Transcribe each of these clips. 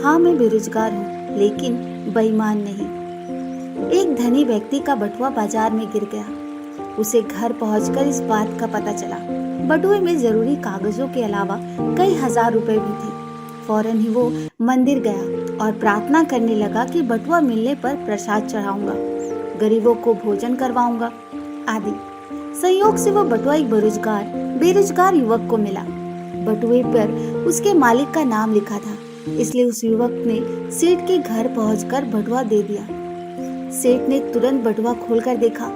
हाँ, मैं बेरोजगार हूँ, लेकिन बेईमान नहीं। एक धनी व्यक्ति का बटुआ बाजार में गिर गया। उसे घर पहुंचकर इस बात का पता चला। बटुए में जरूरी कागजों के अलावा कई हजार रुपए भी थे। फौरन ही वो मंदिर गया और प्रार्थना करने लगा कि बटुआ मिलने पर प्रसाद चढ़ाऊंगा, गरीबों को भोजन करवाऊंगा आदि। संयोग से वो बटुआ एक बेरोजगार युवक को मिला। बटुए पर उसके मालिक का नाम लिखा था, इसलिए उस युवक ने सेठ के घर पहुंचकर बटुआ दे दिया। सेठ ने तुरंत बटुआ खोलकर देखा।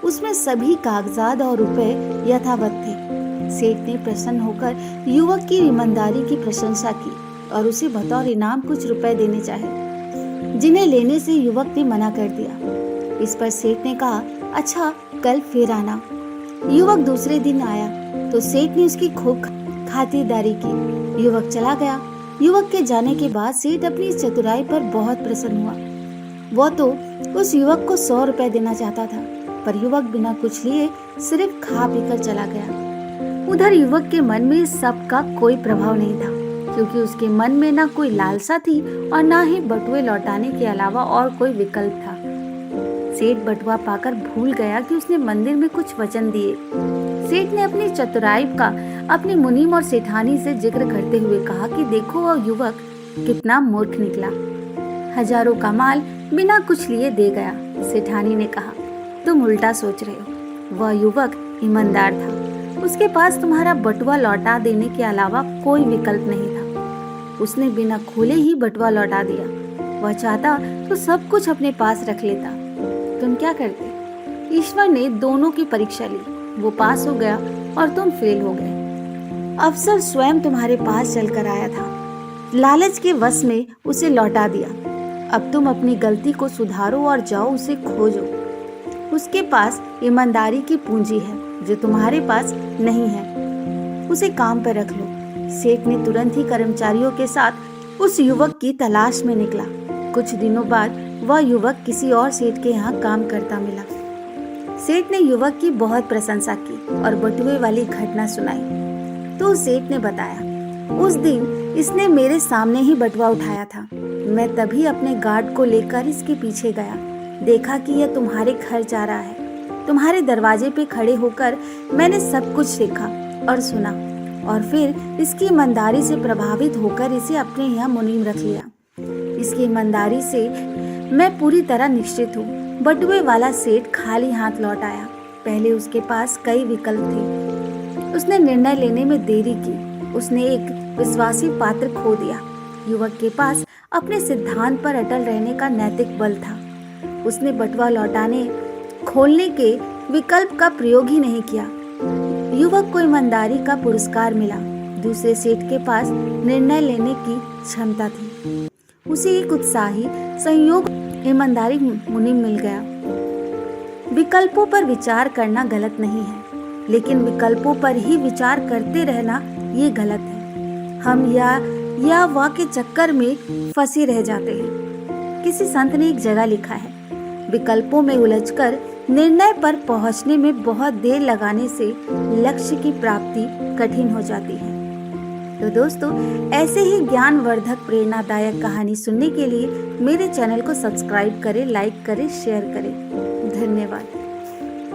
उसमें सभी कागजात और रुपए यथावत थे। सेठ ने प्रसन्न होकर युवक की ईमानदारी की प्रशंसा की और उसे बतौर इनाम कुछ रुपए देने चाहे, जिन्हें लेने से युवक ने मना कर दिया। इस पर सेठ ने कहा, अच्छा, कल फिर आना। युवक दूसरे दिन आया तो सेठ ने उसकी खूब खातिरदारी की। युवक चला गया। युवक के जाने के बाद सेठ अपनी इस चतुराई पर बहुत प्रसन्न हुआ। वो तो उस युवक को 100 रुपए देना चाहता था, पर युवक बिना कुछ लिए सिर्फ खा पीकर चला गया। उधर युवक के मन में इस सब का कोई प्रभाव नहीं था, क्योंकि उसके मन में न कोई लालसा थी और न ही बटुए लौटाने के अलावा और कोई विकल्प था। सेठ बटुआ पाकर भूल गया कि उसने मंदिर में कुछ वचन दिए। सेठ ने अपनी चतुराई का अपनी मुनीम और सेठानी से जिक्र करते हुए कहा कि देखो, वह युवक कितना मूर्ख निकला, हजारों का माल बिना कुछ लिए दे गया। सेठानी ने कहा, तुम उल्टा सोच रहे हो। वह युवक ईमानदार था। उसके पास तुम्हारा बटुआ लौटा देने के अलावा कोई विकल्प नहीं था। उसने बिना खोले ही बटुआ लौटा दिया। वह चाहता तो सब कुछ अपने पास रख लेता। तुम क्या करते? ईश्वर ने दोनों की परीक्षा ली। वो पास हो गया और तुम फेल हो गए। अफसर स्वयं तुम्हारे पास चलकर आया था। लालच के वश में उसे लौटा दिया। अब तुम अपनी गलती को सुधारो और जाओ उसे खोजो। उसके पास ईमानदारी की पूंजी है जो तुम्हारे पास नहीं है। उसे काम पर रख लो। सेठ ने तुरंत ही कर्मचारियों के साथ उस युवक की तलाश में निकला। कुछ दिनों बाद वह युवक किसी और सेठ के यहाँ काम करता मिला। सेठ ने युवक की बहुत प्रशंसा की और बटुए वाली घटना सुनाई। तो सेठ ने बताया, उस दिन इसने मेरे सामने ही बटुआ उठाया था। मैं तभी अपने गार्ड को लेकर इसके पीछे गया। देखा कि यह तुम्हारे घर जा रहा है। तुम्हारे दरवाजे पे खड़े होकर मैंने सब कुछ देखा और सुना, और फिर इसकी ईमानदारी से प्रभावित होकर इसे अपने यहाँ मुनीम रख लिया। इसकी ईमानदारी से मैं पूरी तरह निश्चित हूँ। बटुए वाला सेठ खाली हाथ लौट आया। पहले उसके पास कई विकल्प थे। उसने निर्णय लेने में देरी की। उसने एक विश्वासी पात्र खो दिया। युवक के पास अपने सिद्धांत पर अटल रहने का नैतिक बल था। उसने बटुआ खोलने के विकल्प का प्रयोग ही नहीं किया। युवक को ईमानदारी का पुरस्कार मिला। दूसरे सेठ के पास निर्णय लेने की क्षमता थी। उसे एक उत्साही संयोग ईमानदारी मुनीम मिल गया। विकल्पों पर विचार करना गलत नहीं है, लेकिन विकल्पों पर ही विचार करते रहना ये गलत है। हम या वह के चक्कर में फंसे रह जाते हैं। किसी संत ने एक जगह लिखा है, विकल्पों में उलझकर निर्णय पर पहुंचने में बहुत देर लगाने से लक्ष्य की प्राप्ति कठिन हो जाती है। तो दोस्तों, ऐसे ही ज्ञानवर्धक प्रेरणादायक कहानी सुनने के लिए मेरे चैनल को सब्सक्राइब करें, लाइक करें, शेयर करें। धन्यवाद।